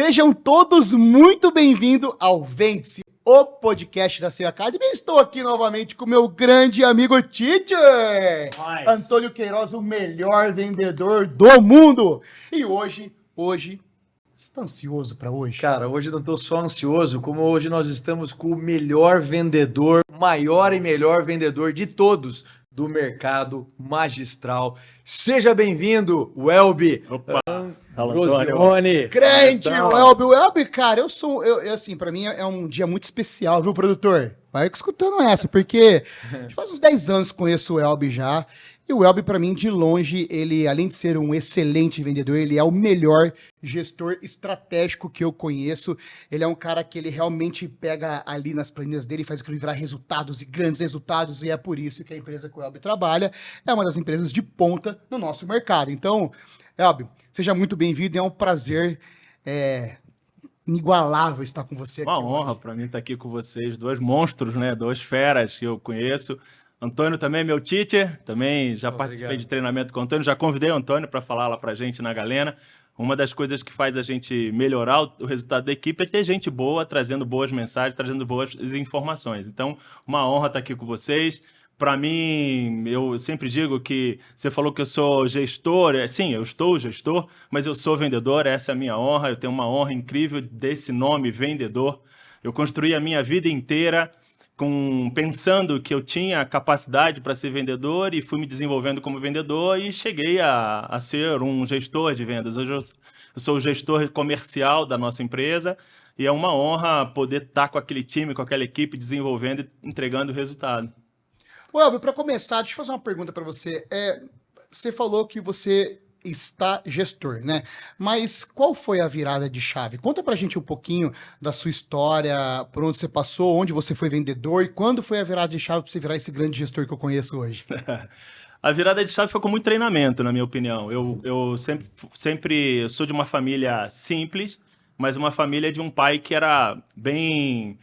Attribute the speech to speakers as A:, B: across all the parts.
A: Sejam todos muito bem-vindos ao Vende-se, o podcast da CEO Academy. Estou aqui novamente com meu grande amigo Teacher, Antônio Queiroz, o melhor vendedor do mundo. E hoje, você está ansioso para hoje?
B: Cara, hoje eu não estou só ansioso, como hoje nós estamos com o melhor vendedor, maior e melhor vendedor de todos do mercado magistral. Seja bem-vindo, Welby.
C: Opa!
B: Antônio.
A: Grande Welby. Welby, cara, assim, para mim é um dia muito especial, viu, produtor? Vai escutando essa, porque faz uns 10 anos que conheço o Welby já. E o Welby, para mim, de longe, ele, além de ser um excelente vendedor, ele é o melhor gestor estratégico que eu conheço. Ele é um cara que ele realmente pega ali nas planilhas dele e faz aquilo virar resultados e grandes resultados, e é por isso que a empresa que o Welby trabalha é uma das empresas de ponta no nosso mercado. Então, Welby, seja muito bem-vindo, é um prazer inigualável estar com você aqui.
C: Uma honra para mim estar aqui com vocês, dois monstros, né? Duas feras que eu conheço. Antônio também é meu teacher, também já participei de treinamento com o Antônio, já convidei o Antônio para falar lá para a gente na Galena. Uma das coisas que faz a gente melhorar o resultado da equipe é ter gente boa, trazendo boas mensagens, trazendo boas informações. Então, uma honra estar aqui com vocês. Para mim, eu sempre digo que você falou que eu sou gestor. Sim, eu estou gestor, mas eu sou vendedor, essa é a minha honra. Eu tenho uma honra incrível desse nome, vendedor. Eu construí a minha vida inteira pensando que eu tinha capacidade para ser vendedor e fui me desenvolvendo como vendedor e cheguei a ser um gestor de vendas. Hoje eu sou o gestor comercial da nossa empresa e é uma honra poder estar com aquele time, com aquela equipe, desenvolvendo e entregando o resultado.
A: Welby, para começar, deixa eu fazer uma pergunta para você. Você falou que você está gestor, né? Mas qual foi a virada de chave? Conta pra gente um pouquinho da sua história, por onde você passou, onde você foi vendedor e quando foi a virada de chave para você virar esse grande gestor que eu conheço hoje.
C: A virada de chave foi com muito treinamento, na minha opinião. Eu sempre sou de uma família simples, mas uma família de um pai que era bem...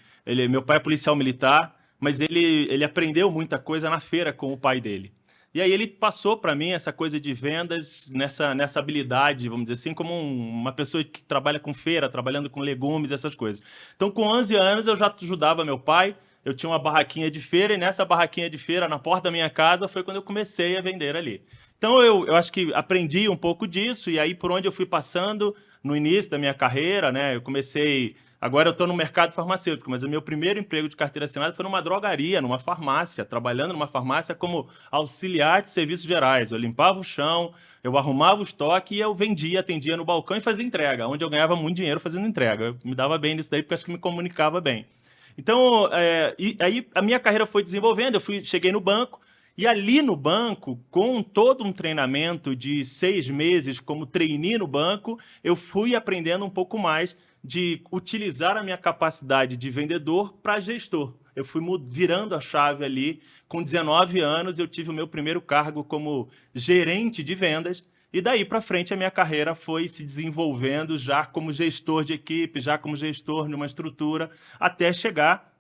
C: meu pai é policial militar, mas ele aprendeu muita coisa na feira com o pai dele. E aí ele passou para mim essa coisa de vendas, nessa habilidade, vamos dizer assim, como uma pessoa que trabalha com feira, trabalhando com legumes, essas coisas. Então, com 11 anos, eu já ajudava meu pai, eu tinha uma barraquinha de feira, e nessa barraquinha de feira, na porta da minha casa, foi quando eu comecei a vender ali. Então, eu acho que aprendi um pouco disso, e aí por onde eu fui passando, no início da minha carreira, né, eu comecei... Agora eu estou no mercado farmacêutico, mas o meu primeiro emprego de carteira assinada foi numa drogaria, numa farmácia, trabalhando numa farmácia como auxiliar de serviços gerais. Eu limpava o chão, eu arrumava o estoque e eu vendia, atendia no balcão e fazia entrega, onde eu ganhava muito dinheiro fazendo entrega. Eu me dava bem nisso daí porque acho que me comunicava bem. Então, e aí a minha carreira foi desenvolvendo, cheguei no banco, e ali no banco, com todo um treinamento de 6 meses como trainee no banco, eu fui aprendendo um pouco mais de utilizar a minha capacidade de vendedor para gestor. Eu fui virando a chave ali. Com 19 anos, eu tive o meu primeiro cargo como gerente de vendas, e daí para frente a minha carreira foi se desenvolvendo já como gestor de equipe, já como gestor numa estrutura, até chegar,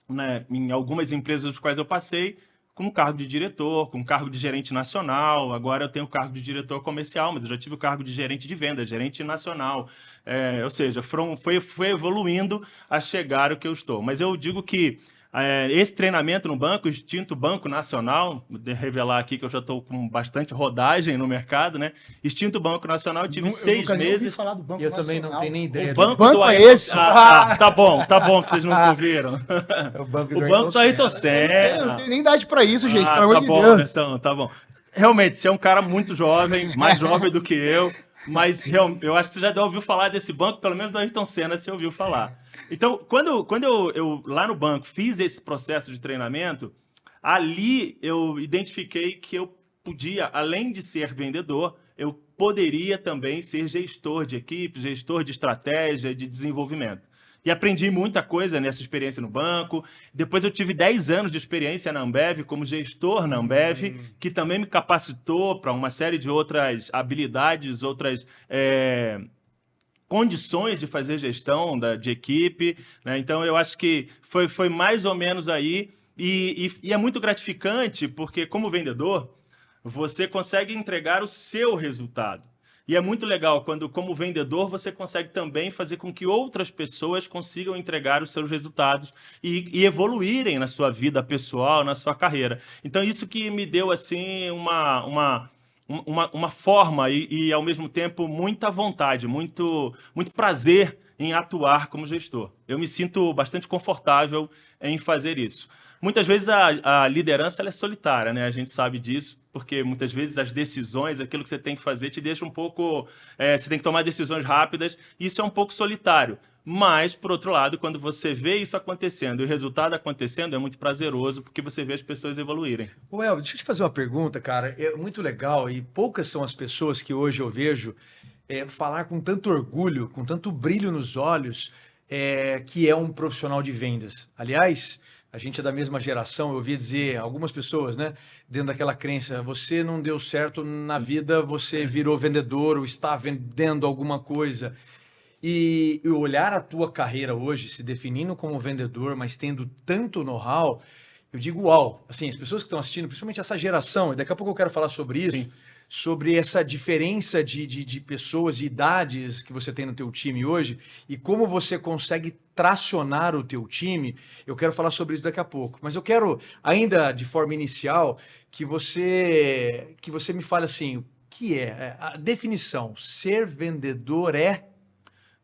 C: né, em algumas empresas das quais eu passei, com cargo de diretor, com cargo de gerente nacional. Agora eu tenho o cargo de diretor comercial, mas eu já tive o cargo de gerente de venda, gerente nacional. Ou seja, foi evoluindo a chegar ao que eu estou. Mas eu digo que esse treinamento no banco, o extinto Banco Nacional, vou revelar aqui que eu já estou com bastante rodagem no mercado, né? Extinto Banco Nacional, eu tive 6 meses.
A: Nem falar do Banco
B: eu
A: Nacional.
B: também não tenho nem ideia.
C: O banco
A: é esse?
C: Tá bom, que vocês não ouviram.
B: O banco
C: do Ayrton Senna.
A: Não tem nem idade para isso, gente, pelo amor de
C: bom,
A: Deus.
C: Então, tá bom. Realmente, você é um cara muito jovem, mais jovem do que eu, mas eu acho que você já ouviu falar desse banco, pelo menos do Ayrton Senna você ouviu falar. Então, quando eu lá no banco fiz esse processo de treinamento, ali eu identifiquei que eu podia, além de ser vendedor, eu poderia também ser gestor de equipe, gestor de estratégia, de desenvolvimento. E aprendi muita coisa nessa experiência no banco. Depois eu tive 10 anos de experiência na Ambev, como gestor na Ambev, que também me capacitou para uma série de outras habilidades, outras condições de fazer gestão de equipe, né? Então, eu acho que foi mais ou menos aí. E é muito gratificante, porque como vendedor, você consegue entregar o seu resultado. E é muito legal quando, como vendedor, você consegue também fazer com que outras pessoas consigam entregar os seus resultados e evoluírem na sua vida pessoal, na sua carreira. Então, isso que me deu, assim, uma forma e, ao mesmo tempo, muita vontade, muito prazer em atuar como gestor. Eu me sinto bastante confortável em fazer isso. Muitas vezes a liderança ela é solitária, né? A gente sabe disso, porque muitas vezes as decisões, aquilo que você tem que fazer, te deixa um pouco... você tem que tomar decisões rápidas, e isso é um pouco solitário. Mas, por outro lado, quando você vê isso acontecendo e o resultado acontecendo, é muito prazeroso, porque você vê as pessoas evoluírem.
B: Well, deixa eu te fazer uma pergunta, cara. É muito legal e poucas são as pessoas que hoje eu vejo falar com tanto orgulho, com tanto brilho nos olhos, que é um profissional de vendas. Aliás... A gente é da mesma geração, eu ouvi dizer, algumas pessoas, né, dentro daquela crença, você não deu certo na vida, você virou vendedor ou está vendendo alguma coisa. E olhar a tua carreira hoje, se definindo como vendedor, mas tendo tanto know-how, eu digo, uau, assim, as pessoas que estão assistindo, principalmente essa geração, e daqui a pouco eu quero falar sobre isso, sim, sobre essa diferença de pessoas, de idades que você tem no teu time hoje e como você consegue tracionar o teu time. Eu quero falar sobre isso daqui a pouco. Mas eu quero, ainda de forma inicial, que você me fale assim, o que é a definição? Ser vendedor é?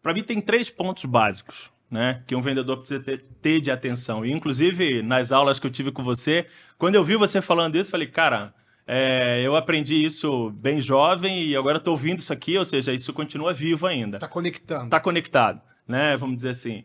C: Para mim tem 3 pontos básicos, né, que um vendedor precisa ter de atenção. E, inclusive, nas aulas que eu tive com você, quando eu vi você falando isso, falei, cara... eu aprendi isso bem jovem e agora estou ouvindo isso aqui, ou seja, isso continua vivo ainda.
A: Está conectando.
C: Está conectado, né? Vamos dizer assim.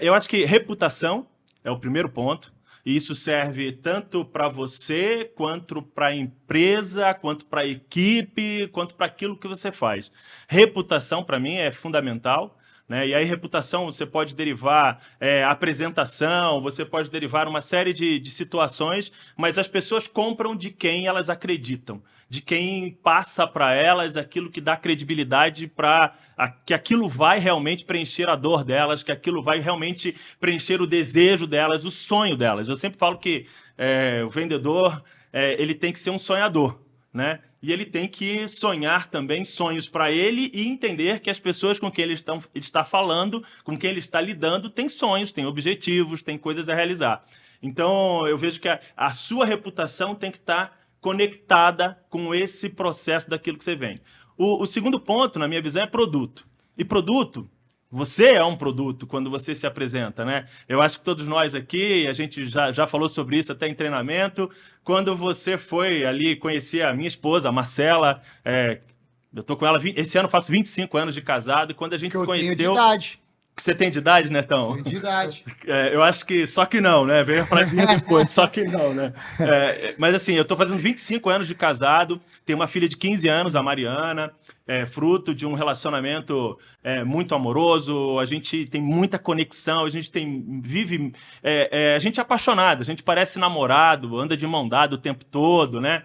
C: Eu acho que reputação é o primeiro ponto, e isso serve tanto para você, quanto para a empresa, quanto para a equipe, quanto para aquilo que você faz. Reputação, para mim, é fundamental. Né? E aí, reputação, você pode derivar apresentação, você pode derivar uma série de situações, mas as pessoas compram de quem elas acreditam, de quem passa para elas aquilo que dá credibilidade para que aquilo vai realmente preencher a dor delas, que aquilo vai realmente preencher o desejo delas, o sonho delas. Eu sempre falo que o vendedor ele tem que ser um sonhador, né? E ele tem que sonhar também sonhos para ele e entender que as pessoas com quem ele está falando, com quem ele está lidando, têm sonhos, têm objetivos, têm coisas a realizar. Então, eu vejo que a sua reputação tem que estar conectada com esse processo daquilo que você vende. O segundo ponto, na minha visão, é produto. E produto... Você é um produto quando você se apresenta, né? Eu acho que todos nós aqui, a gente já falou sobre isso até em treinamento. Quando você foi ali conhecer a minha esposa, a Marcela, eu tô com ela, esse ano eu faço 25 anos de casado, e quando a gente se conheceu...
A: Eu tenho de idade.
C: Você tem de idade, Netão?
A: Tenho de idade.
C: Eu acho que só que não, né? Veio a frasinha depois, só que não, né? Mas assim, eu tô fazendo 25 anos de casado, tenho uma filha de 15 anos, a Mariana, fruto de um relacionamento muito amoroso, a gente tem muita conexão, a gente vive... a gente é apaixonado, a gente parece namorado, anda de mão dada o tempo todo, né?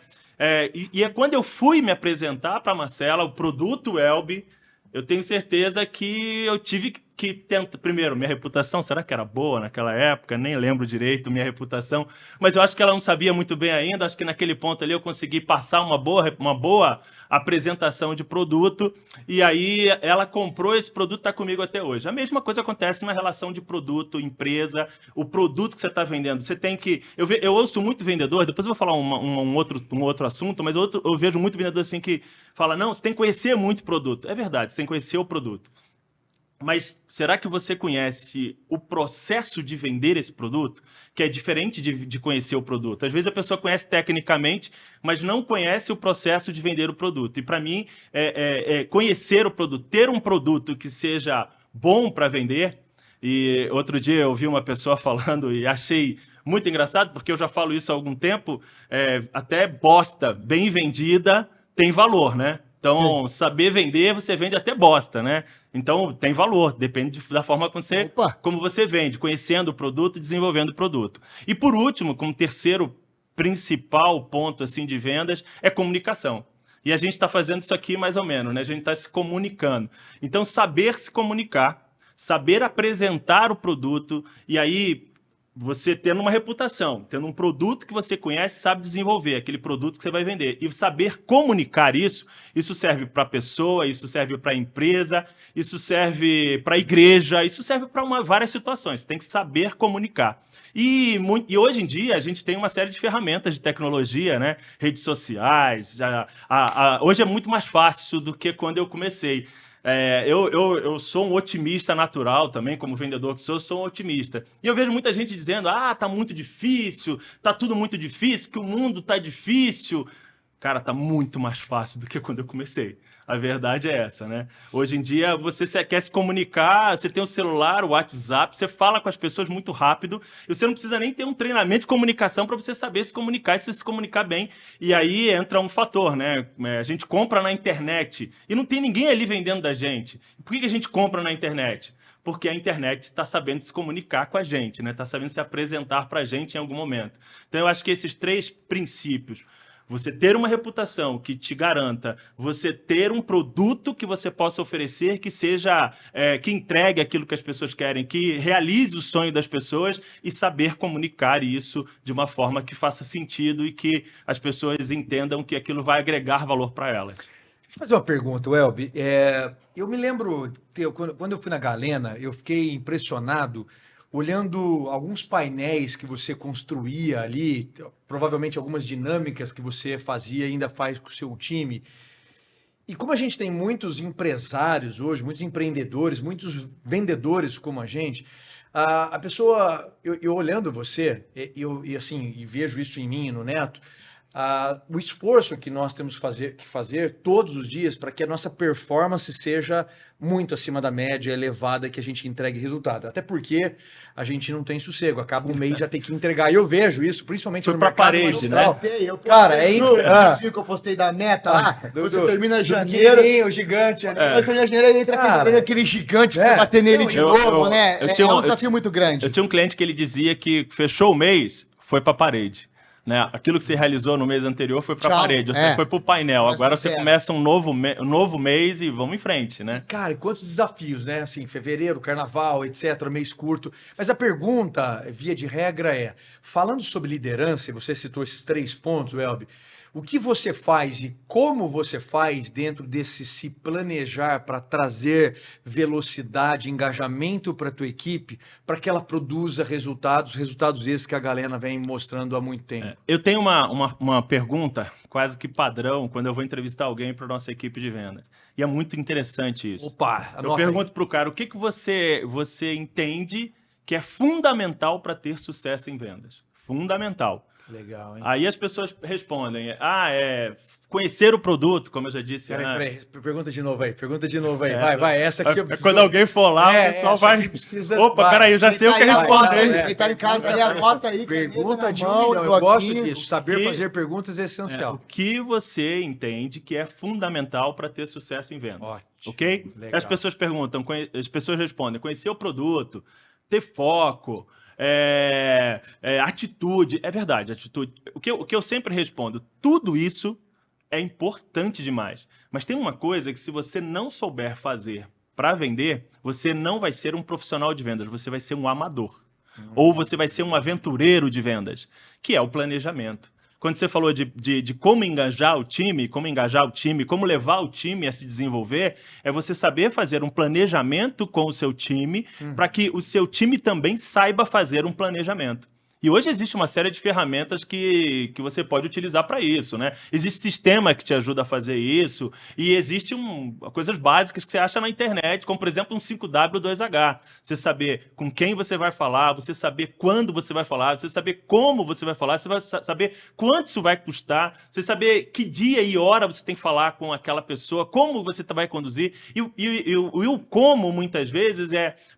C: E é quando eu fui me apresentar para a Marcela, o produto Welby, eu tenho certeza que eu tive que tentar... Primeiro, minha reputação, será que era boa naquela época? Nem lembro direito minha reputação, mas eu acho que ela não sabia muito bem ainda, acho que naquele ponto ali eu consegui passar uma boa apresentação de produto, e aí ela comprou esse produto, está comigo até hoje. A mesma coisa acontece na relação de produto, empresa, o produto que você está vendendo. Você tem que... Eu ouço muito vendedor, depois eu vou falar um outro assunto, mas eu vejo muito vendedor assim que fala, não, você tem que conhecer muito o produto. É verdade, você tem que conhecer o produto. Mas será que você conhece o processo de vender esse produto? Que é diferente de conhecer o produto. Às vezes a pessoa conhece tecnicamente, mas não conhece o processo de vender o produto. E para mim, conhecer o produto, ter um produto que seja bom para vender. E outro dia eu vi uma pessoa falando e achei muito engraçado, porque eu já falo isso há algum tempo, até bosta bem vendida tem valor, né? Então, saber vender, você vende até bosta, né? Então, tem valor, depende da forma como você vende, conhecendo o produto e desenvolvendo o produto. E, por último, como terceiro principal ponto assim, de vendas, é comunicação. E a gente está fazendo isso aqui mais ou menos, né? A gente está se comunicando. Então, saber se comunicar, saber apresentar o produto, e aí... você tendo uma reputação, tendo um produto que você conhece, sabe desenvolver, aquele produto que você vai vender. E saber comunicar isso serve para a pessoa, isso serve para a empresa, isso serve para a igreja, isso serve para várias situações. Você tem que saber comunicar. E hoje em dia a gente tem uma série de ferramentas de tecnologia, né? Redes sociais. Hoje é muito mais fácil do que quando eu comecei. Eu sou um otimista natural também, como vendedor que sou um otimista. E eu vejo muita gente dizendo, tá muito difícil, tá tudo muito difícil, que o mundo tá difícil. Cara, tá muito mais fácil do que quando eu comecei. A verdade é essa, né? Hoje em dia, você quer se comunicar, você tem o celular, o WhatsApp, você fala com as pessoas muito rápido, e você não precisa nem ter um treinamento de comunicação para você saber se comunicar e se comunicar bem. E aí entra um fator, né? A gente compra na internet e não tem ninguém ali vendendo da gente. Por que a gente compra na internet? Porque a internet está sabendo se comunicar com a gente, né? Está sabendo se apresentar para a gente em algum momento. Então, eu acho que esses 3 princípios, você ter uma reputação que te garanta, você ter um produto que você possa oferecer que seja, que entregue aquilo que as pessoas querem, que realize o sonho das pessoas e saber comunicar isso de uma forma que faça sentido e que as pessoas entendam que aquilo vai agregar valor para elas.
B: Deixa eu fazer uma pergunta, Welby. Eu me lembro, quando eu fui na Galena, eu fiquei impressionado olhando alguns painéis que você construía ali, provavelmente algumas dinâmicas que você fazia e ainda faz com o seu time. E como a gente tem muitos empresários hoje, muitos empreendedores, muitos vendedores como a gente, a pessoa, eu olhando você, e vejo isso em mim e no Neto, o esforço que nós temos que fazer todos os dias para que a nossa performance seja muito acima da média, elevada, que a gente entregue resultado. Até porque a gente não tem sossego, acaba um mês já tem que entregar. E eu vejo isso, principalmente
C: foi
B: no
C: pra
B: mercado
C: parede,
B: magistral.
C: né?
A: Eu postei
B: Cara,
A: que eu postei da meta lá. Você termina janeiro.
B: Pequenininho, o gigante.
A: Aí termina janeiro e entra aquele gigante pra você bater nele de novo, né? É um desafio muito grande.
C: Eu tinha um cliente que ele dizia que fechou o mês, foi pra parede. Né? Aquilo que você realizou no mês anterior foi para a parede, foi para o painel. Agora você começa um novo mês e vamos em frente, né?
B: Cara, quantos desafios, né? Assim, fevereiro, carnaval, etc., mês curto. Mas a pergunta, via de regra, falando sobre liderança, você citou esses 3 pontos, Welby, o que você faz e como você faz dentro desse se planejar para trazer velocidade, engajamento para a tua equipe, para que ela produza resultados esses que a Galena vem mostrando há muito tempo?
C: Eu tenho uma pergunta quase que padrão quando eu vou entrevistar alguém para a nossa equipe de vendas. E é muito interessante isso.
B: Opa,
C: eu pergunto para o cara, o que você entende que é fundamental para ter sucesso em vendas? Fundamental.
B: Legal, hein?
C: Aí as pessoas respondem, conhecer o produto, como eu já disse antes.
B: Peraí, pergunta de novo aí, vai, essa aqui eu preciso...
C: Quando alguém for lá, o pessoal vai... Opa, peraí, eu já sei o que responder.
A: Quem tá em casa aí, anota aí.
B: Pergunta de mão, eu gosto disso, saber fazer perguntas é essencial.
C: O que você entende que é fundamental para ter sucesso em venda? Ótimo. Ok?
B: Legal.
C: As pessoas perguntam, as pessoas respondem, conhecer o produto, ter foco... atitude, é verdade, atitude. O que eu sempre respondo, tudo isso é importante demais. Mas tem uma coisa que se você não souber fazer para vender, você não vai ser um profissional de vendas, você vai ser um amador. Ou você vai ser um aventureiro de vendas, que é o planejamento. Quando você falou de como engajar o time, como levar o time a se desenvolver, é você saber fazer um planejamento com o seu time para que o seu time também saiba fazer um planejamento. E hoje existe uma série de ferramentas que você pode utilizar para isso, né? Existe sistema que te ajuda a fazer isso e existe coisas básicas que você acha na internet, como, por exemplo, um 5W2H. Você saber com quem você vai falar, você saber quando você vai falar, você saber como você vai falar, você vai saber quanto isso vai custar, você saber que dia e hora você tem que falar com aquela pessoa, como você vai conduzir. E o como, muitas vezes,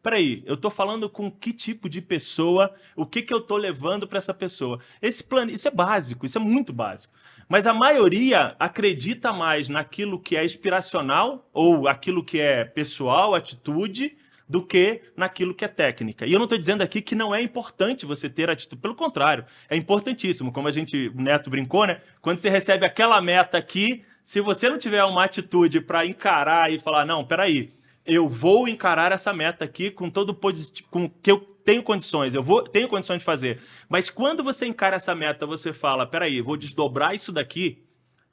C: peraí, eu estou falando com que tipo de pessoa, o que eu estou levando para essa pessoa. Isso é básico, isso é muito básico. Mas a maioria acredita mais naquilo que é inspiracional ou aquilo que é pessoal, atitude, do que naquilo que é técnica. E eu não estou dizendo aqui que não é importante você ter atitude. Pelo contrário, é importantíssimo. Como o Neto brincou, né? Quando você recebe aquela meta aqui, se você não tiver uma atitude para encarar e falar, não, peraí, eu vou encarar essa meta aqui com todo com que eu tenho condições, tenho condições de fazer. Mas quando você encara essa meta, você fala, peraí, vou desdobrar isso daqui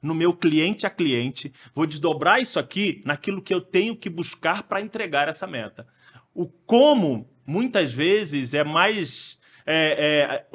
C: no meu cliente a cliente, vou desdobrar isso aqui naquilo que eu tenho que buscar para entregar essa meta. O como, muitas vezes, é mais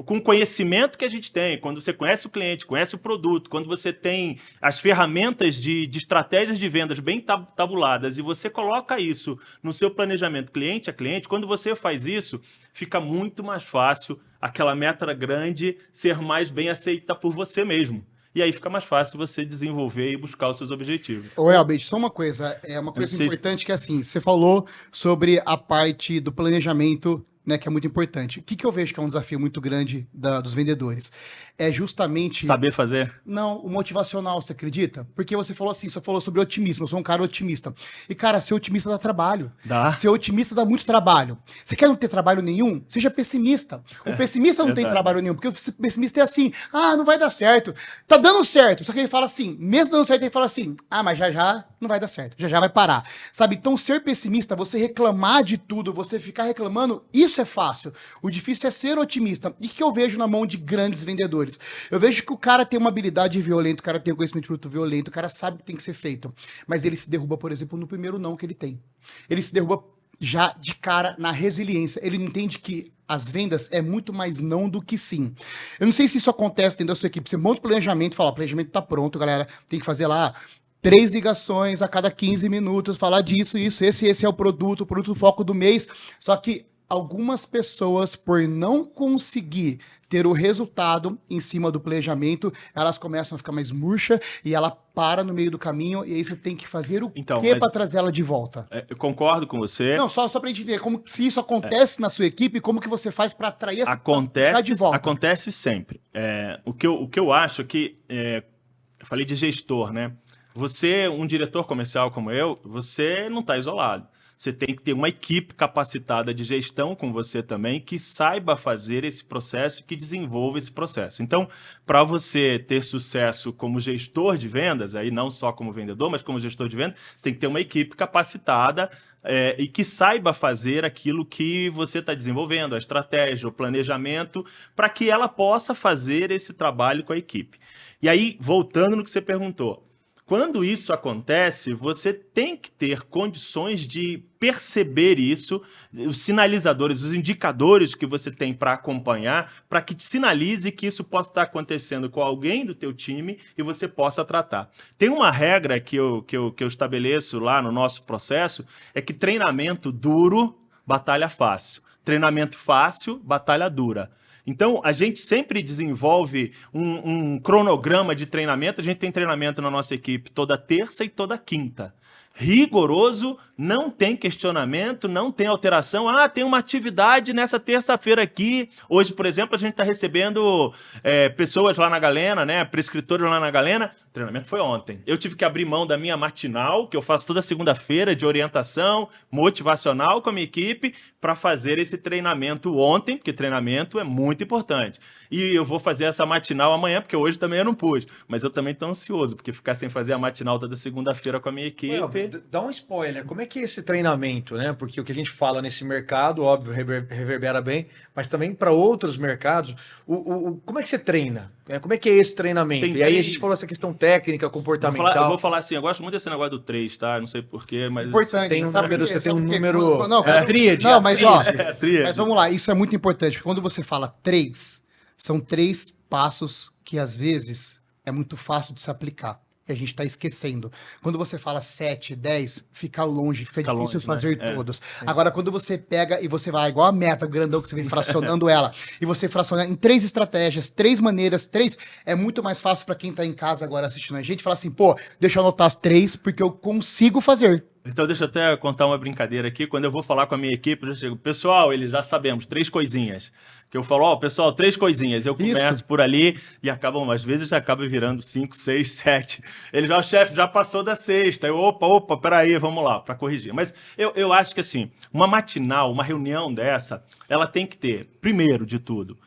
C: com o conhecimento que a gente tem, quando você conhece o cliente, conhece o produto, quando você tem as ferramentas de estratégias de vendas bem tabuladas e você coloca isso no seu planejamento cliente a cliente, quando você faz isso, fica muito mais fácil aquela meta grande ser mais bem aceita por você mesmo. E aí fica mais fácil você desenvolver e buscar os seus objetivos.
A: Ô, Elbert, só uma coisa importante que é assim, você falou sobre a parte do planejamento, né, que é muito importante. O que eu vejo que é um desafio muito grande dos vendedores? É justamente...
C: Saber fazer?
A: Não, o motivacional, você acredita? Porque você falou assim, você falou sobre otimismo, eu sou um cara otimista. E, cara, ser otimista dá trabalho.
C: Dá.
A: Ser otimista dá muito trabalho. Você quer não ter trabalho nenhum? Seja pessimista. O pessimista não tem trabalho nenhum, porque o pessimista é assim, não vai dar certo. Tá dando certo. Só que ele fala assim, mesmo dando certo, ele fala assim, mas já não vai dar certo, já vai parar. Sabe? Então, ser pessimista, você reclamar de tudo, você ficar reclamando, isso é fácil. O difícil é ser otimista. E o que eu vejo na mão de grandes vendedores? Eu vejo que o cara tem uma habilidade violenta, o cara tem um conhecimento de produto violento, o cara sabe o que tem que ser feito. Mas ele se derruba, por exemplo, no primeiro não que ele tem. Ele se derruba já de cara na resiliência. Ele entende que as vendas é muito mais não do que sim. Eu não sei se isso acontece dentro da sua equipe. Você monta o planejamento e fala, o planejamento tá pronto, galera. Tem que fazer lá 3 ligações a cada 15 minutos, falar disso, isso, esse é o produto foco do mês. Só que algumas pessoas, por não conseguir ter o resultado em cima do planejamento, elas começam a ficar mais murcha e ela para no meio do caminho e aí você tem que fazer o quê para trazer ela de volta?
C: Eu concordo com você.
A: Não, só para entender como se isso acontece na sua equipe, como que você faz para atrair essa pessoa de volta?
C: Acontece sempre. O que eu acho que eu falei de gestor, né? Você, um diretor comercial como eu, você não está isolado. Você tem que ter uma equipe capacitada de gestão com você também, que saiba fazer esse processo e que desenvolva esse processo. Então, para você ter sucesso como gestor de vendas, aí não só como vendedor, mas como gestor de vendas, você tem que ter uma equipe capacitada e que saiba fazer aquilo que você está desenvolvendo, a estratégia, o planejamento, para que ela possa fazer esse trabalho com a equipe. E aí, voltando no que você perguntou, quando isso acontece, você tem que ter condições de perceber isso, os sinalizadores, os indicadores que você tem para acompanhar, para que te sinalize que isso possa estar acontecendo com alguém do teu time e você possa tratar. Tem uma regra que eu estabeleço lá no nosso processo, é que treinamento duro, batalha fácil. Treinamento fácil, batalha dura. Então, a gente sempre desenvolve um cronograma de treinamento. A gente tem treinamento na nossa equipe toda terça e toda quinta. Rigoroso, não tem questionamento, não tem alteração. Tem uma atividade nessa terça-feira aqui. Hoje, por exemplo, a gente está recebendo pessoas lá na Galena, né? Prescritores lá na Galena. O treinamento foi ontem. Eu tive que abrir mão da minha matinal, que eu faço toda segunda-feira, de orientação motivacional com a minha equipe, para fazer esse treinamento ontem, porque treinamento é muito importante. E eu vou fazer essa matinal amanhã, porque hoje também eu não pude. Mas eu também estou ansioso, porque ficar sem fazer a matinal toda segunda-feira com a minha equipe...
B: Dá um spoiler, como é que é esse treinamento, né? Porque o que a gente fala nesse mercado, óbvio, reverbera bem, mas também para outros mercados, como é que você treina? Como é que é esse treinamento? E aí a gente falou essa questão técnica, comportamental.
C: Eu vou falar assim, eu gosto muito desse negócio do 3, tá? Não sei porquê, mas...
A: Importante,
B: tem um número, você tem um
A: porque,
B: número...
A: Não,
B: tríade.
A: Não, mas
C: tríade.
A: Mas vamos lá, isso é muito importante, porque quando você fala 3, são 3 passos que às vezes é muito fácil de se aplicar. E a gente está esquecendo. Quando você fala 7, 10, fica longe, fica difícil fazer todos. Agora, quando você pega e você vai igual a meta grandão que você vem fracionando ela, e você fraciona em 3 estratégias, 3 maneiras, 3, é muito mais fácil para quem está em casa agora assistindo a gente, falar assim, deixa eu anotar as 3, porque eu consigo fazer.
C: Então, deixa eu até contar uma brincadeira aqui. Quando eu vou falar com a minha equipe, eu já chego, pessoal, eles já sabemos, 3 coisinhas. Que eu falo, pessoal, 3 coisinhas. Eu começo por ali e às vezes já acaba virando 5, 6, 7. Ele já, o chefe já passou da 6ª. Eu, opa, peraí, vamos lá, para corrigir. Mas eu acho que assim, uma matinal, uma reunião dessa, ela tem que ter, primeiro de tudo,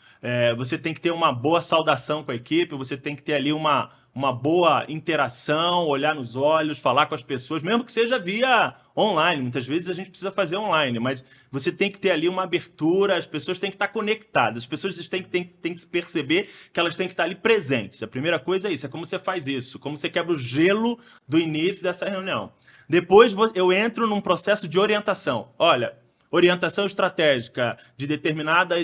C: Você tem que ter uma boa saudação com a equipe, você tem que ter ali uma boa interação, olhar nos olhos, falar com as pessoas, mesmo que seja via online. Muitas vezes a gente precisa fazer online, mas você tem que ter ali uma abertura, as pessoas têm que estar conectadas, as pessoas têm que perceber que elas têm que estar ali presentes. A primeira coisa é isso, é como você faz isso, como você quebra o gelo do início dessa reunião. Depois eu entro num processo de orientação. Olha, orientação estratégica de determinada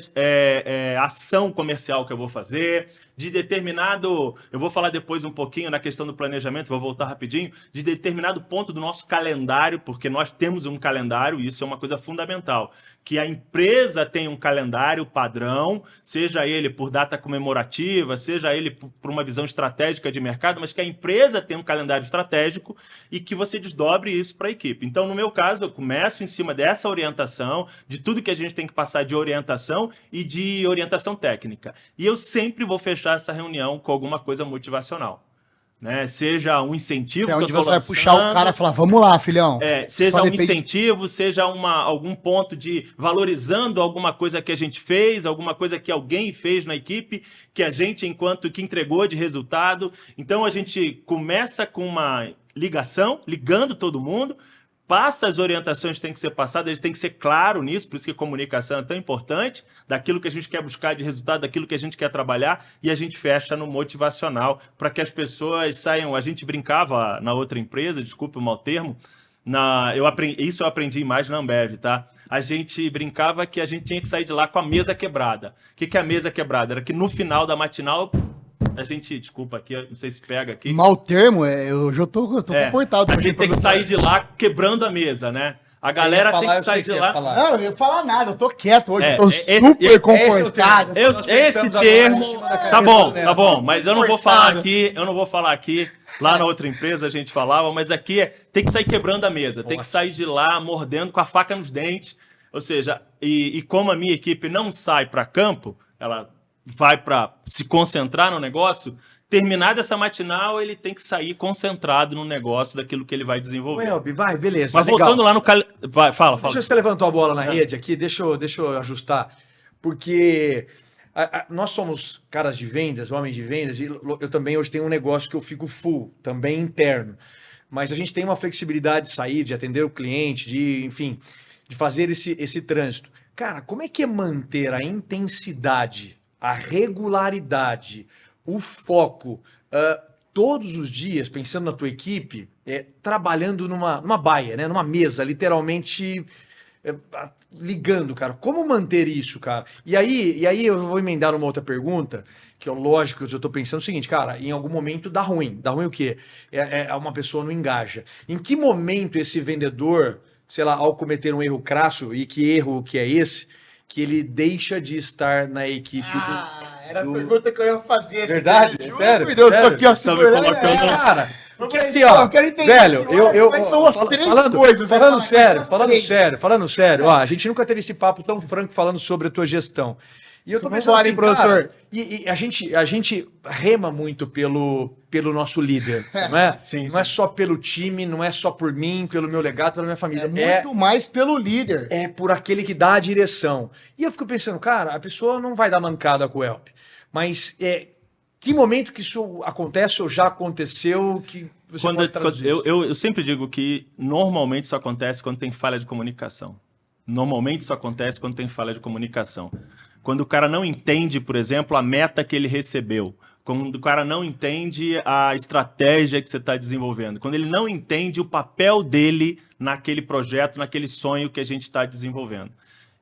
C: ação comercial que eu vou fazer, de determinado... Eu vou falar depois um pouquinho na questão do planejamento, vou voltar rapidinho, de determinado ponto do nosso calendário, porque nós temos um calendário, e isso é uma coisa fundamental, que a empresa tem um calendário padrão, seja ele por data comemorativa, seja ele por uma visão estratégica de mercado, mas que a empresa tem um calendário estratégico e que você desdobre isso para a equipe. Então, no meu caso, eu começo em cima dessa orientação, de tudo que a gente tem que passar de orientação e de orientação técnica. E eu sempre vou fechar essa reunião com alguma coisa motivacional. Né? Seja um incentivo
A: É
C: que
A: onde
C: eu tô
A: você vai
C: lançando,
A: puxar o cara e falar, vamos lá, filhão.
C: seja
A: Só
C: um
A: depende-
C: incentivo, seja algum ponto de valorizando alguma coisa que a gente fez, alguma coisa que alguém fez na equipe, que a gente, enquanto que entregou de resultado. Então, a gente começa com uma ligação, ligando todo mundo, passa as orientações que têm que ser passadas, a gente tem que ser claro nisso, por isso que a comunicação é tão importante, daquilo que a gente quer buscar de resultado, daquilo que a gente quer trabalhar, e a gente fecha no motivacional, para que as pessoas saiam... A gente brincava na outra empresa, desculpe o mau termo, isso eu aprendi mais na Ambev, tá? A gente brincava que a gente tinha que sair de lá com a mesa quebrada. O que é a mesa quebrada? Era que no final da matinal... A gente, desculpa aqui, não sei se pega aqui.
A: Mal termo, eu já tô comportado.
C: A gente tem que sair de lá quebrando a mesa, né? A galera tem que sair de lá.
A: Não, eu ia falar nada, eu tô quieto hoje,
C: É,
A: eu tô
C: esse-
A: super comportado.
C: Esse termo, tá bom, mas eu não vou falar aqui, lá na outra empresa a gente falava, mas aqui tem que sair quebrando a mesa, tem que sair de lá mordendo com a faca nos dentes, ou seja, e como a minha equipe não sai para campo, ela vai para se concentrar no negócio, terminada essa matinal, ele tem que sair concentrado no negócio daquilo que ele vai desenvolver.
B: Elbi, vai, beleza.
C: Mas
B: legal.
C: voltando lá no... Fala.
B: Deixa você levantar a bola na rede aqui, deixa eu ajustar. Porque nós somos caras de vendas, homens de vendas, e eu também hoje tenho um negócio que eu fico full, também interno. Mas a gente tem uma flexibilidade de sair, de atender o cliente, enfim, de fazer esse trânsito. Cara, como é que é manter a intensidade, a regularidade, o foco, todos os dias, pensando na tua equipe, trabalhando numa baia, né? Numa mesa, literalmente ligando, cara. Como manter isso, cara? E aí eu vou emendar uma outra pergunta, que é lógico, eu já estou pensando o seguinte, cara, em algum momento dá ruim. Dá ruim o quê? Uma pessoa não engaja. Em que momento esse vendedor, sei lá, ao cometer um erro crasso, e que erro que é esse, que ele deixa de estar na equipe
A: Era a pergunta que eu ia fazer.
B: Verdade?
A: Juro
B: Sério?
A: por Deus, tô
B: Sério?
A: aqui, ó,
C: Tá me
A: segurando.
C: colocando-
B: Cara,
A: Eu
B: porque
A: falei,
B: assim, ó,
A: eu quero entender
B: velho,
A: aqui, olha, como é que são as três coisas.
B: falando
A: Aí fala,
B: sério,
A: quais são as três?
B: ó, a gente nunca teve esse papo tão franco falando sobre a tua gestão. E eu tô
A: Vamos
B: pensando
A: lá,
B: assim,
A: hein, produtor?
B: cara, e a gente rema muito pelo nosso líder, não é?
C: Sim,
B: Não é só pelo time, não é só por mim, pelo meu legado, pela minha família.
A: É muito mais pelo líder.
B: É por aquele que dá a direção. E eu fico pensando, cara, a pessoa não vai dar mancada com o Elp. Mas que momento que isso acontece ou já aconteceu que você pode traduzir?
C: Eu sempre digo que normalmente isso acontece quando tem falha de comunicação. Normalmente isso acontece quando tem falha de comunicação. Quando o cara não entende, por exemplo, a meta que ele recebeu. Quando o cara não entende a estratégia que você está desenvolvendo. Quando ele não entende o papel dele naquele projeto, naquele sonho que a gente está desenvolvendo.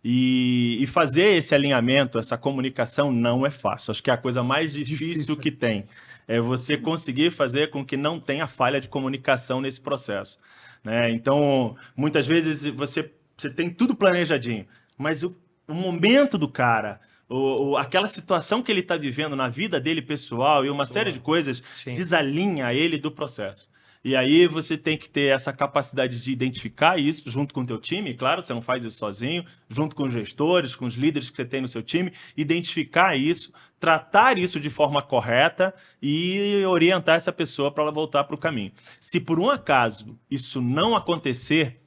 C: E fazer esse alinhamento, essa comunicação não é fácil. Acho que é a coisa mais difícil que tem. É você conseguir fazer com que não tenha falha de comunicação nesse processo. Né? Então, muitas vezes você tem tudo planejadinho, mas o momento do cara, aquela situação que ele está vivendo na vida dele pessoal e uma série de coisas desalinha ele do processo. E aí você tem que ter essa capacidade de identificar isso junto com o teu time, claro, você não faz isso sozinho, junto com os gestores, com os líderes que você tem no seu time, identificar isso, tratar isso de forma correta e orientar essa pessoa para ela voltar para o caminho. Se por um acaso isso não acontecer,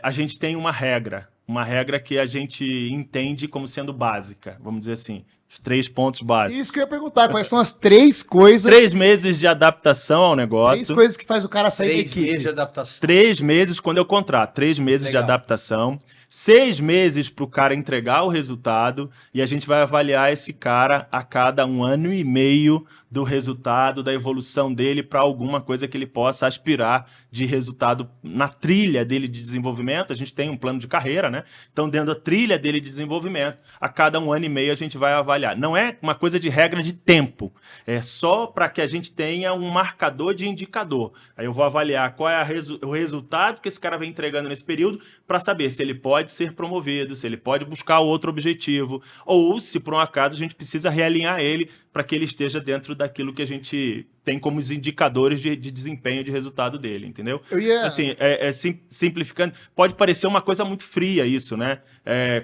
C: a gente tem uma regra. uma regra que a gente entende como sendo básica, vamos dizer assim. Os 3 pontos básicos.
A: Isso que eu ia perguntar, quais são as 3 coisas...
C: 3 meses de adaptação ao negócio.
A: 3 coisas que faz o cara sair da
B: 3
A: equipe.
B: meses de adaptação.
C: 3 meses quando eu contrato, 3 meses
B: Legal.
C: de adaptação, 6 meses para o cara entregar o resultado e a gente vai avaliar esse cara a cada 1 ano e meio do resultado, da evolução dele para alguma coisa que ele possa aspirar de resultado na trilha dele de desenvolvimento. A gente tem um plano de carreira, né? Então, dentro da trilha dele de desenvolvimento, a cada 1 ano e meio a gente vai avaliar. Não é uma coisa de regra de tempo, é só para que a gente tenha um marcador de indicador. Aí eu vou avaliar qual é o resultado que esse cara vem entregando nesse período para saber se ele pode ser promovido, se ele pode buscar outro objetivo, ou se por um acaso a gente precisa realinhar ele para que ele esteja dentro daquilo que a gente tem como os indicadores de desempenho, de resultado dele, entendeu? Assim, simplificando, pode parecer uma coisa muito fria isso, né?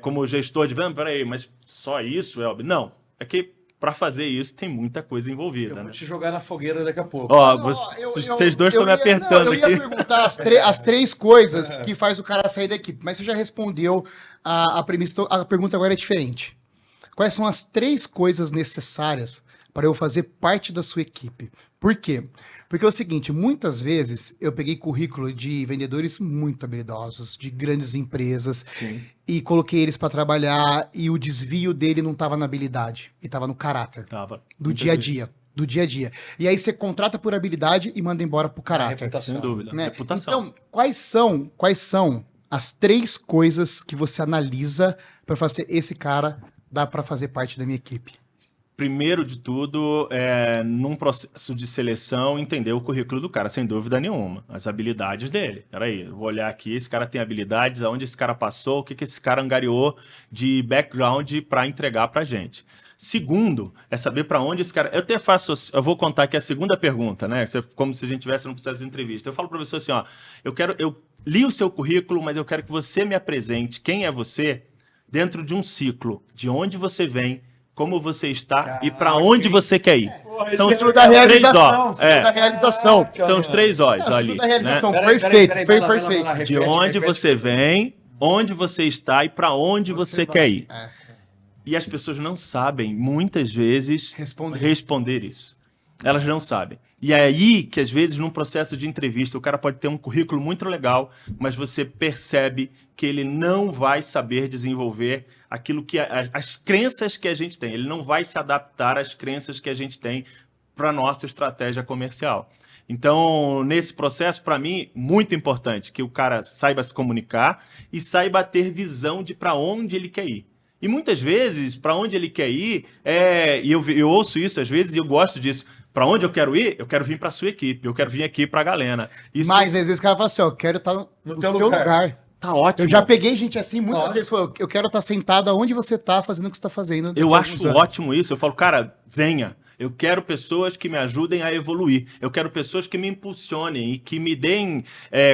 C: Como gestor de, peraí, mas só isso, Elber? Não, é que para fazer isso tem muita coisa envolvida.
B: Eu vou
C: né?
B: te jogar na fogueira daqui a pouco.
C: Ó, vocês dois estão me apertando aqui.
A: Eu ia perguntar as 3 coisas que faz o cara sair da equipe, mas você já respondeu a premissa. A pergunta agora é diferente. Quais são as 3 coisas necessárias para eu fazer parte da sua equipe? Por quê? Porque é o seguinte, muitas vezes eu peguei currículo de vendedores muito habilidosos, de grandes empresas,
B: Sim.
A: e coloquei eles para trabalhar e o desvio dele não estava na habilidade, e estava no caráter, do dia a dia. Do dia a dia. E aí você contrata por habilidade e manda embora por caráter.
B: Reputação.
C: Sem dúvida.
A: Né?
C: Reputação.
A: Então, quais são as 3 coisas que você analisa para fazer esse cara dá para fazer parte da minha equipe?
C: Primeiro de tudo, num processo de seleção, entender o currículo do cara, sem dúvida nenhuma. As habilidades dele. Peraí, eu vou olhar aqui, esse cara tem habilidades, aonde esse cara passou, o que esse cara angariou de background para entregar pra gente. Segundo, é saber para onde esse cara... Eu vou contar aqui a segunda pergunta, né? Como se a gente estivesse num processo de entrevista. Eu falo para a pessoa assim, ó, eu li o seu currículo, mas eu quero que você me apresente quem é você dentro de um ciclo, de onde você vem, como você está e para onde você quer ir.
A: São os da realização. Da realização.
C: São os 3 olhos ali.
A: Da realização.
C: Né?
A: Perfeito.
C: De onde você vem, onde você está e para onde você quer ir. E as pessoas não sabem, muitas vezes, responder isso. Elas não sabem. E é aí que, às vezes, num processo de entrevista, o cara pode ter um currículo muito legal, mas você percebe que ele não vai saber desenvolver aquilo que as crenças que a gente tem. Ele não vai se adaptar às crenças que a gente tem para a nossa estratégia comercial. Então, nesse processo, para mim, muito importante que o cara saiba se comunicar e saiba ter visão de para onde ele quer ir. E muitas vezes, para onde ele quer ir, e eu ouço isso às vezes e eu gosto disso. Para onde eu quero ir? Eu quero vir para sua equipe, eu quero vir aqui para a Galena. Isso...
A: Mas às vezes o cara fala assim, ó, eu quero estar no seu lugar.
C: Tá ótimo.
A: Eu já peguei gente assim, muitas vezes falou, eu quero estar sentado aonde você está fazendo o que você está fazendo.
C: Eu acho ótimo isso. Eu falo, cara, venha. Eu quero pessoas que me ajudem a evoluir. Eu quero pessoas que me impulsionem e que me deem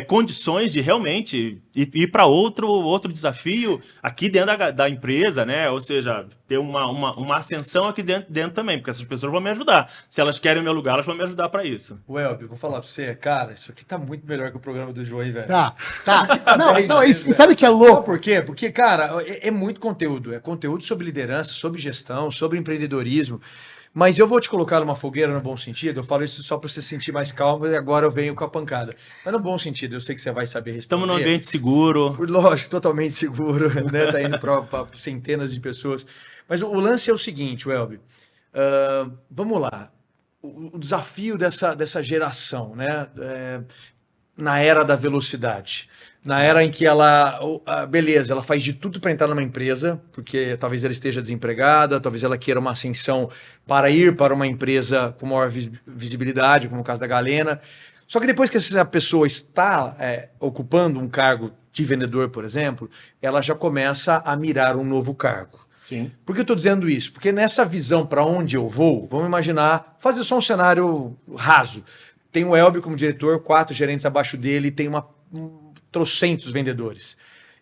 C: condições de realmente ir para outro desafio aqui dentro da empresa, né? Ou seja, ter uma ascensão aqui dentro também, porque essas pessoas vão me ajudar. Se elas querem o meu lugar, elas vão me ajudar para isso.
B: Welby, vou falar para você, cara, isso aqui tá muito melhor que o programa do João, velho.
A: Tá. Não, e sabe o que é louco?
B: Não, por quê? Porque, cara, é muito conteúdo. É conteúdo sobre liderança, sobre gestão, sobre empreendedorismo. Mas eu vou te colocar numa fogueira no bom sentido, eu falo isso só para você se sentir mais calmo e agora eu venho com a pancada. Mas no bom sentido, eu sei que você vai saber responder.
C: Estamos num ambiente seguro.
B: Lógico, totalmente seguro, né? Tá indo para centenas de pessoas. Mas o lance é o seguinte, Welby, vamos lá. O desafio dessa geração, né? Na era da velocidade. Na era em que beleza, ela faz de tudo para entrar numa empresa, porque talvez ela esteja desempregada, talvez ela queira uma ascensão para ir para uma empresa com maior visibilidade, como o caso da Galena. Só que depois que essa pessoa está ocupando um cargo de vendedor, por exemplo, ela já começa a mirar um novo cargo.
C: Sim.
B: Por que eu estou dizendo isso? Porque nessa visão para onde eu vou, vamos imaginar, fazer só um cenário raso. Tem o Welby como diretor, 4 gerentes abaixo dele, tem trocentos vendedores.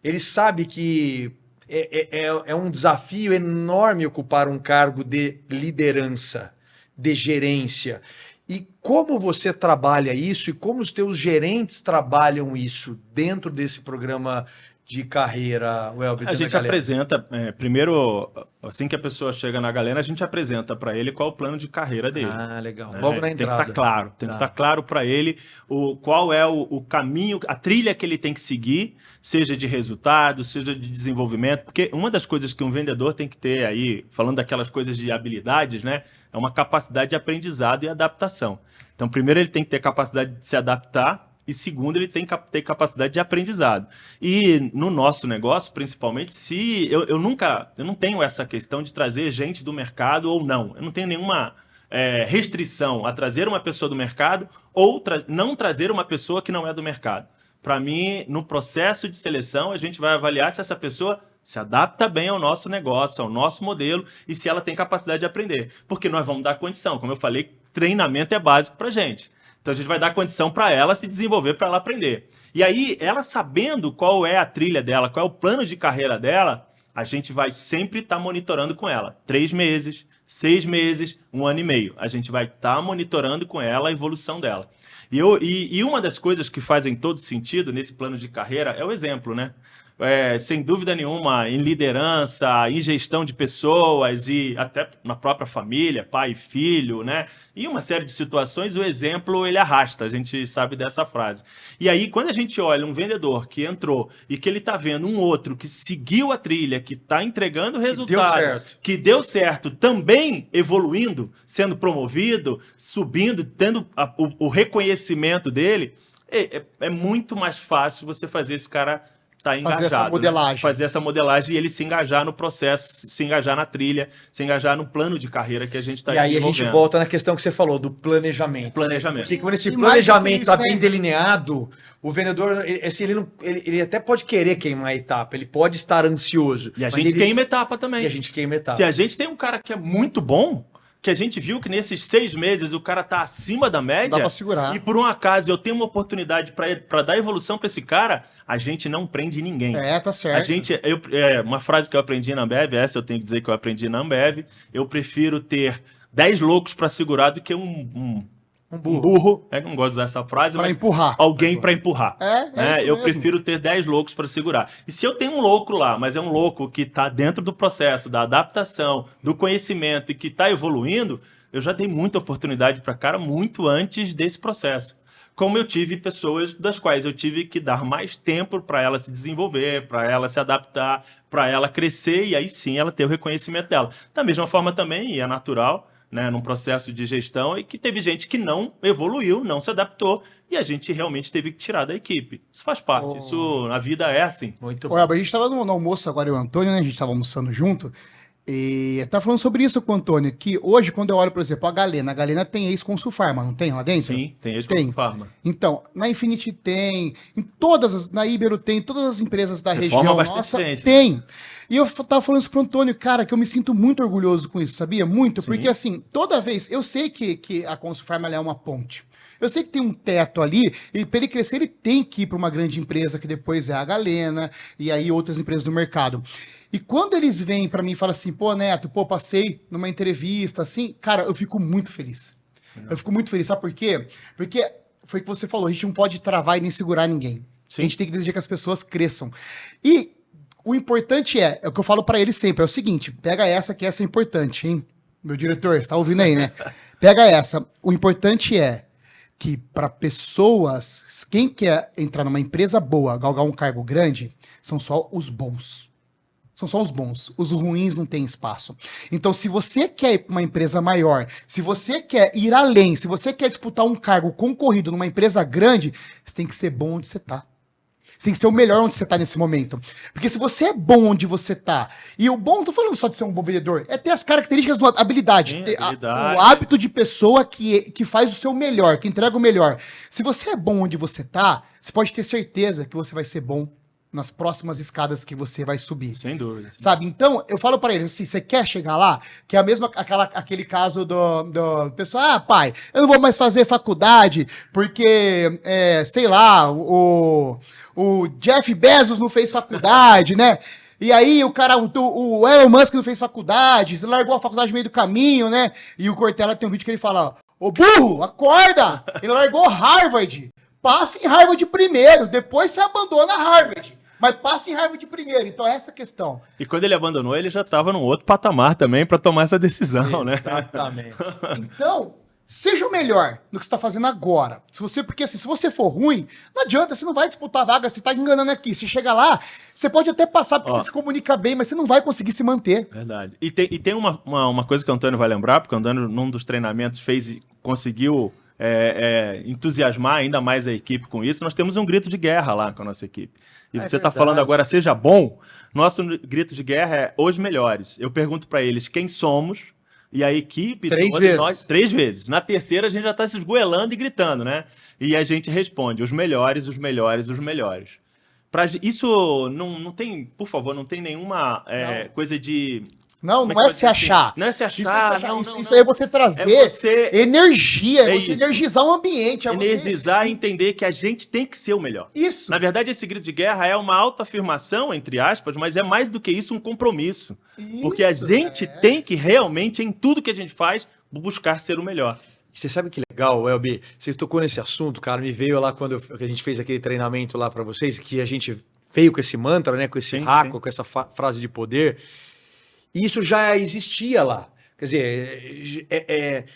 B: Ele sabe que é um desafio enorme ocupar um cargo de liderança, de gerência. E como você trabalha isso e como os teus gerentes trabalham isso dentro desse programa de carreira, Welby?
C: A gente apresenta, primeiro, assim que a pessoa chega na Galena, a gente apresenta para ele qual é o plano de carreira dele.
B: Ah, legal. Logo na entrada.
C: Tem que estar claro, tem que estar claro para ele qual é o caminho, a trilha que ele tem que seguir, seja de resultado, seja de desenvolvimento, porque uma das coisas que um vendedor tem que ter aí, falando daquelas coisas de habilidades, né, é uma capacidade de aprendizado e adaptação. Então, primeiro ele tem que ter capacidade de se adaptar, e segundo, ele tem que ter capacidade de aprendizado. E no nosso negócio, principalmente, eu não tenho essa questão de trazer gente do mercado ou não. Eu não tenho nenhuma restrição a trazer uma pessoa do mercado ou não trazer uma pessoa que não é do mercado. Para mim, no processo de seleção, a gente vai avaliar se essa pessoa se adapta bem ao nosso negócio, ao nosso modelo e se ela tem capacidade de aprender. Porque nós vamos dar condição. Como eu falei, treinamento é básico para a gente. Então a gente vai dar condição para ela se desenvolver, para ela aprender. E aí, ela sabendo qual é a trilha dela, qual é o plano de carreira dela, a gente vai sempre estar monitorando com ela. 3 meses, 6 meses, 1 ano e meio. A gente vai estar monitorando com ela a evolução dela. E uma das coisas que fazem todo sentido nesse plano de carreira é o exemplo, né? Sem dúvida nenhuma, em liderança, em gestão de pessoas e até na própria família, pai e filho, né? E uma série de situações, o exemplo, ele arrasta, a gente sabe dessa frase. E aí, quando a gente olha um vendedor que entrou e que ele está vendo um outro que seguiu a trilha, que está entregando resultado, que deu certo, também evoluindo, sendo promovido, subindo, tendo o reconhecimento dele, é muito mais fácil você fazer esse cara engajado, fazer essa modelagem. Né? Fazer essa modelagem e ele se engajar no processo, se engajar na trilha, se engajar no plano de carreira que a gente está desenvolvendo.
B: E aí a gente volta na questão que você falou, do planejamento.
C: Porque
B: quando esse planejamento está bem delineado, o vendedor, ele até pode querer queimar a etapa, ele pode estar ansioso.
C: E a gente queima etapa também.
B: E a gente queima etapa.
C: Se a gente tem um cara que é muito bom, que a gente viu que nesses 6 meses o cara tá acima da média,
A: dá pra segurar.
C: E por um acaso eu tenho uma oportunidade para dar evolução para esse cara, a gente não prende ninguém.
A: Tá certo.
C: Uma frase que eu aprendi na Ambev, essa eu tenho que dizer que eu aprendi na Ambev, eu prefiro ter 10 loucos para segurar do que um burro, não gosto de usar essa frase,
A: mas
C: empurrar. Alguém para empurrar. Eu
A: mesmo.
C: prefiro ter 10 loucos para segurar. E se eu tenho um louco lá, mas é um louco que está dentro do processo, da adaptação, do conhecimento e que está evoluindo, eu já dei muita oportunidade para cara muito antes desse processo. Como eu tive pessoas das quais eu tive que dar mais tempo para ela se desenvolver, para ela se adaptar, para ela crescer e aí sim ela ter o reconhecimento dela. Da mesma forma também, e é natural, né, num processo de gestão, e que teve gente que não evoluiu, não se adaptou, e a gente realmente teve que tirar da equipe. Isso faz parte, isso, a vida é assim.
B: Muito bom.
A: A gente estava no almoço agora, eu e o Antônio, né, a gente estava almoçando junto, e tá falando sobre isso com o Antônio, que hoje, quando eu olho, por exemplo, a Galena tem ex-Consulfarma, não tem lá dentro?
C: Sim, tem ex-Consulfarma.
A: Então, na Infinity tem, na Ibero tem, todas as empresas da região nossa tem. E eu tava falando isso pro Antônio, cara, que eu me sinto muito orgulhoso com isso, sabia? Muito, sim. Porque assim, toda vez, eu sei que a Consulfarma é uma ponte. Eu sei que tem um teto ali, e para ele crescer, ele tem que ir para uma grande empresa, que depois é a Galena, e aí outras empresas do mercado. E quando eles vêm para mim e falam assim, pô, Neto, passei numa entrevista, assim, cara, eu fico muito feliz. Eu fico muito feliz, sabe por quê? Porque foi o que você falou, a gente não pode travar e nem segurar ninguém. Sim. A gente tem que desejar que as pessoas cresçam. E o importante é o que eu falo para ele sempre, é o seguinte, pega essa que essa é importante, hein? Meu diretor, você tá ouvindo aí, né? Pega essa. O importante é que para pessoas, quem quer entrar numa empresa boa, galgar um cargo grande, são só os bons. São só os bons. Os ruins não têm espaço. Então, se você quer ir para uma empresa maior, se você quer ir além, se você quer disputar um cargo concorrido numa empresa grande, você tem que ser bom onde você está. Você tem que ser o melhor onde você está nesse momento. Porque se você é bom onde você está, e o bom, não tô falando só de ser um bom vendedor, é ter as características da habilidade.
C: Sim,
A: o hábito de pessoa que faz o seu melhor, que entrega o melhor. Se você é bom onde você está, você pode ter certeza que você vai ser bom nas próximas escadas que você vai subir.
C: Sem dúvida.
A: Sabe? Então, eu falo pra eles assim, você quer chegar lá? Que é a mesma, aquele caso do pessoal, pai, eu não vou mais fazer faculdade porque, sei lá, o Jeff Bezos não fez faculdade, né? E aí o cara, o Elon Musk não fez faculdade, largou a faculdade no meio do caminho, né? E o Cortella tem um vídeo que ele fala, ô burro, acorda! Ele largou Harvard. Passa em Harvard primeiro, depois você abandona Harvard. Mas passa em Harvard primeiro, então é essa a questão.
C: E quando ele abandonou, ele já estava num outro patamar também para tomar essa decisão, né?
B: Exatamente.
A: Então, seja o melhor no que você está fazendo agora. Porque assim, se você for ruim, não adianta, você não vai disputar a vaga, você está enganando aqui. Você chega lá, você pode até passar porque você se comunica bem, mas você não vai conseguir se manter.
C: Verdade. E tem uma coisa que o Antônio vai lembrar, porque o Antônio, num dos treinamentos, conseguiu entusiasmar ainda mais a equipe com isso. Nós temos um grito de guerra lá com a nossa equipe. E você está falando agora, seja bom. Nosso grito de guerra é os melhores. Eu pergunto para eles quem somos. E a equipe...
B: 3 vezes.
C: 3 vezes. Na terceira, a gente já está se esgoelando e gritando, né? E a gente responde, os melhores, os melhores, os melhores. Isso não tem, por favor, não tem nenhuma coisa de...
A: Não é se achar.
C: Não é se achar.
A: Isso aí é você trazer energia, é você energizar o ambiente.
C: Energizar e entender que a gente tem que ser o melhor.
A: Isso.
C: Na verdade, esse grito de guerra é uma autoafirmação, entre aspas, mas é mais do que isso, um compromisso. Porque a gente tem que realmente, em tudo que a gente faz, buscar ser o melhor.
B: Você sabe que legal, Elbi? Você tocou nesse assunto, cara, me veio lá quando a gente fez aquele treinamento lá para vocês, que a gente veio com esse mantra, né, com esse raco, com essa frase de poder. E isso já existia lá. Quer dizer,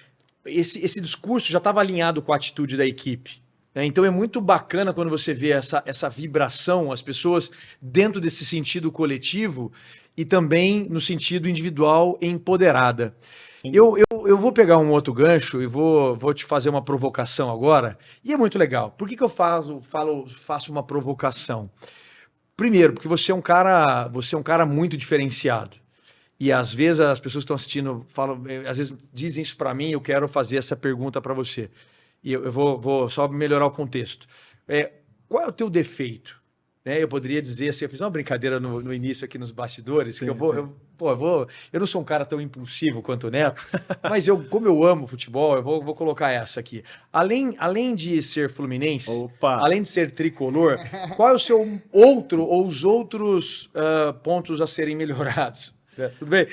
B: esse discurso já estava alinhado com a atitude da equipe. Né? Então é muito bacana quando você vê essa vibração, as pessoas dentro desse sentido coletivo e também no sentido individual empoderada. Eu vou pegar um outro gancho e vou te fazer uma provocação agora. E é muito legal. Por que eu faço uma provocação? Primeiro, porque você é um cara muito diferenciado. E às vezes as pessoas que estão assistindo às vezes dizem isso para mim, eu quero fazer essa pergunta para você. E eu vou só melhorar o contexto. Qual é o teu defeito? Eu poderia dizer assim, eu fiz uma brincadeira no início aqui nos bastidores, sim, que eu não sou um cara tão impulsivo quanto o Neto, mas como eu amo futebol, eu vou colocar essa aqui. Além de ser fluminense, além de ser tricolor, qual é o seu os outros pontos a serem melhorados? Tudo bem?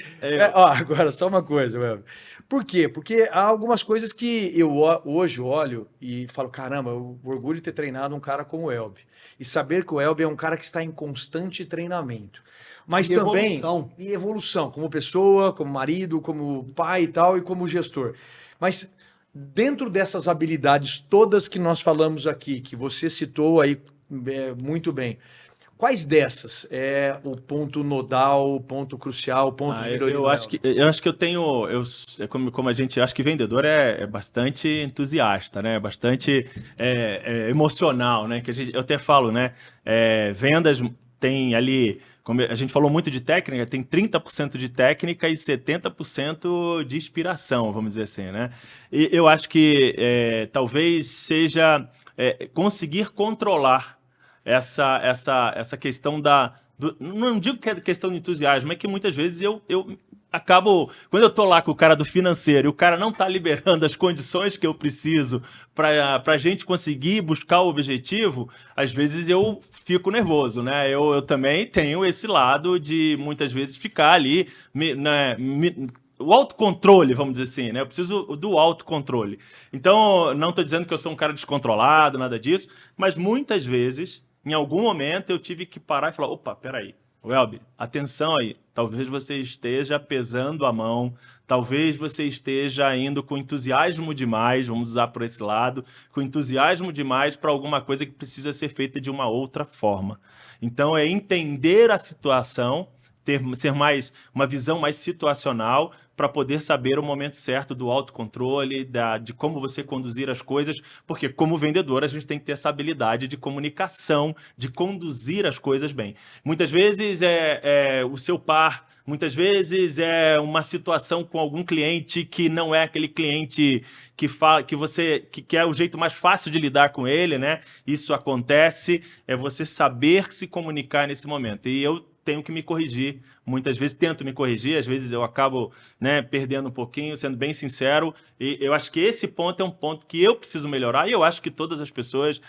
B: Agora, só uma coisa, Elbi. Por quê? Porque há algumas coisas que eu hoje olho e falo, caramba, eu orgulho de ter treinado um cara como o Elbi. E saber que o Elbi é um cara que está em constante treinamento. Mas também em evolução, como pessoa, como marido, como pai e tal, e como gestor. Mas dentro dessas habilidades todas que nós falamos aqui, que você citou aí muito bem, quais dessas é o ponto nodal, o ponto crucial, o ponto de melhoria?
C: Eu acho que eu tenho, como a gente acha que vendedor é bastante entusiasta, né? Bastante emocional, né? Que eu até falo, né? Vendas tem ali, como a gente falou muito de técnica, tem 30% de técnica e 70% de inspiração, vamos dizer assim, né? E eu acho que talvez seja conseguir controlar essa questão não digo que é questão de entusiasmo, é que muitas vezes eu acabo, quando eu tô lá com o cara do financeiro e o cara não tá liberando as condições que eu preciso pra gente conseguir buscar o objetivo, às vezes eu fico nervoso, né? Eu também tenho esse lado de muitas vezes ficar ali, o autocontrole, vamos dizer assim, né? Eu preciso do autocontrole. Então, não estou dizendo que eu sou um cara descontrolado, nada disso, mas muitas vezes, em algum momento, eu tive que parar e falar, opa, peraí, Elbi, atenção aí, talvez você esteja pesando a mão, talvez você esteja indo com entusiasmo demais, vamos usar por esse lado, com entusiasmo demais para alguma coisa que precisa ser feita de uma outra forma. Então, é entender a situação, ser uma visão mais situacional para poder saber o momento certo do autocontrole, de como você conduzir as coisas, porque como vendedor a gente tem que ter essa habilidade de comunicação, de conduzir as coisas bem. Muitas vezes o seu par, muitas vezes é uma situação com algum cliente que não é aquele cliente que fala que é o jeito mais fácil de lidar com ele, né? Isso acontece, é você saber se comunicar nesse momento. E eu tenho que me corrigir, muitas vezes tento me corrigir, às vezes eu acabo, né, perdendo um pouquinho, sendo bem sincero, e eu acho que esse ponto é um ponto que eu preciso melhorar, e eu acho que todas as pessoas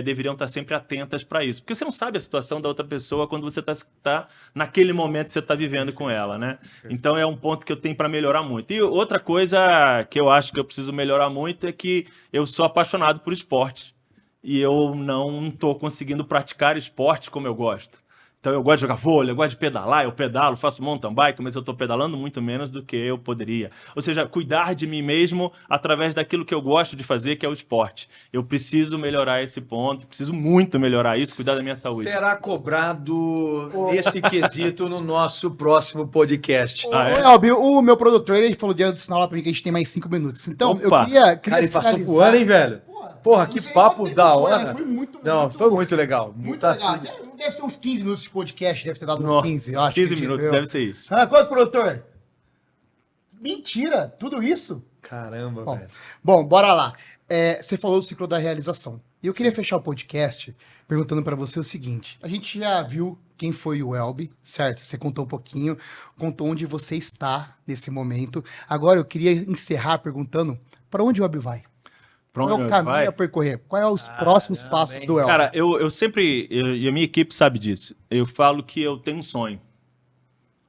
C: deveriam estar sempre atentas para isso, porque você não sabe a situação da outra pessoa quando você está naquele momento que você está vivendo com ela, né? Então é um ponto que eu tenho para melhorar muito. E outra coisa que eu acho que eu preciso melhorar muito é que eu sou apaixonado por esporte, e eu não estou conseguindo praticar esporte como eu gosto. Então eu gosto de jogar vôlei, eu gosto de pedalar, eu pedalo, faço mountain bike, mas eu estou pedalando muito menos do que eu poderia. Ou seja, cuidar de mim mesmo através daquilo que eu gosto de fazer, que é o esporte. Eu preciso melhorar esse ponto, preciso muito melhorar isso, cuidar da minha saúde.
B: Será cobrado esse quesito no nosso próximo podcast.
A: Elbi, o meu produtor, ele falou de sinal lá pra mim que a gente tem mais 5 minutos. Então,
C: Opa.
A: eu queria
B: Cara, ele passou
A: finalizar.
B: voando, hein, velho? Porra,
A: Não
B: que
A: sei
B: papo
A: quanto tempo
B: da
A: foi,
B: hora.
A: né? Foi muito,
B: Não, foi muito legal.
A: Muito
B: Tá
A: legal.
B: assim.
A: Deve ser uns 15 minutos de podcast, deve ter dado uns
C: Nossa,
A: 15, eu acho.
C: 15
A: acredito
C: minutos,
A: eu.
C: deve ser isso.
A: Quanto, produtor? Mentira, tudo isso?
B: Caramba,
A: Bom,
B: velho.
A: bom, bora lá. Você falou do ciclo da realização. E eu queria fechar o podcast perguntando pra você o seguinte. A gente já viu quem foi o Elbi, certo? Você contou um pouquinho, contou onde você está nesse momento. Agora eu queria encerrar perguntando para onde o Elbi vai?
C: Pra
A: Qual é
C: onde
A: o
C: eu
A: caminho
C: vai?
A: a percorrer? Quais são os próximos passos
B: hein?
A: do Elbi?
C: Cara, eu sempre, e a minha equipe sabe disso, eu falo que eu tenho um sonho.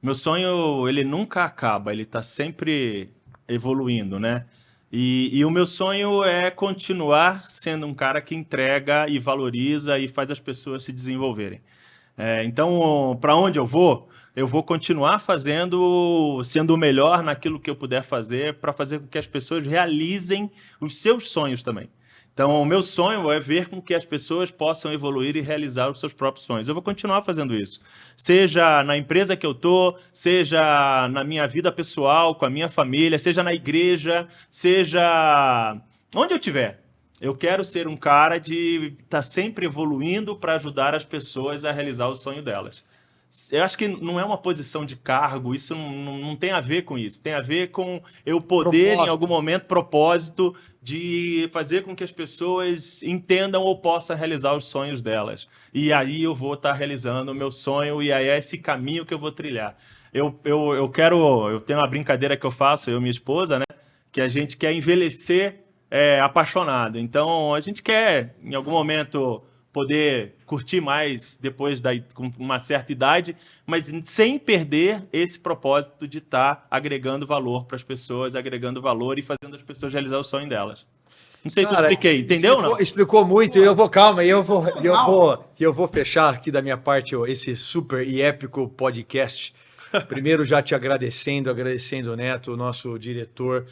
C: Meu sonho, ele nunca acaba, ele está sempre evoluindo, né? E o meu sonho é continuar sendo um cara que entrega e valoriza e faz as pessoas se desenvolverem. Então, para onde eu vou continuar fazendo, sendo o melhor naquilo que eu puder fazer, para fazer com que as pessoas realizem os seus sonhos também. Então, o meu sonho é ver com que as pessoas possam evoluir e realizar os seus próprios sonhos. Eu vou continuar fazendo isso. Seja na empresa que eu estou, seja na minha vida pessoal, com a minha família, seja na igreja, seja onde eu estiver. Eu quero ser um cara de estar sempre evoluindo para ajudar as pessoas a realizar o sonho delas. Eu acho que não é uma posição de cargo, isso não tem a ver com isso. Tem a ver com eu poder,
A: Propósito.
C: em algum momento, propósito de fazer com que as pessoas entendam ou possam realizar os sonhos delas. E aí eu vou estar realizando o meu sonho e aí é esse caminho que eu vou trilhar. Eu tenho uma brincadeira que eu faço, eu e minha esposa, né? Que a gente quer envelhecer apaixonado. Então, a gente quer, em algum momento, poder curtir mais depois com uma certa idade, mas sem perder esse propósito de estar agregando valor para as pessoas, agregando valor e fazendo as pessoas realizar o sonho delas. Não sei se eu
B: Cara,
C: expliquei, entendeu ou não?
B: Explicou muito, e eu vou, calma, e eu vou fechar aqui da minha parte esse super e épico podcast. Primeiro, já te agradecendo o Neto, o nosso diretor.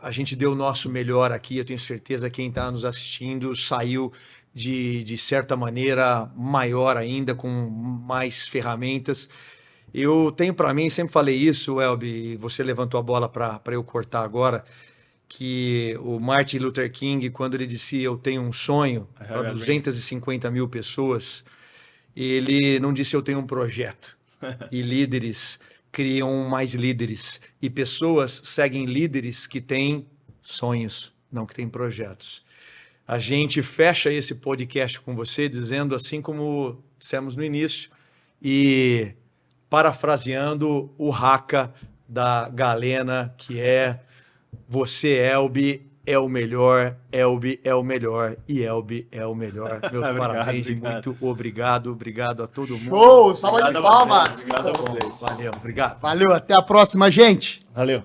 B: A gente deu o nosso melhor aqui, eu tenho certeza que quem está nos assistindo saiu de certa maneira maior ainda, com mais ferramentas. Eu tenho para mim, sempre falei isso, Elbi, você levantou a bola para eu cortar agora, que o Martin Luther King, quando ele disse eu tenho um sonho para 250 mil pessoas, ele não disse eu tenho um projeto. E líderes criam mais líderes. E pessoas seguem líderes que têm sonhos, não que têm projetos. A gente fecha esse podcast com você dizendo assim como dissemos no início e parafraseando o Haka da Galena, que é você, Elbi, é o melhor, Elbi é o melhor e Elbi é o melhor. Meus parabéns e muito obrigado a todo mundo.
A: Show, salva de palmas.
C: Obrigado a vocês.
B: Valeu, obrigado.
A: Valeu, até a próxima, gente.
C: Valeu.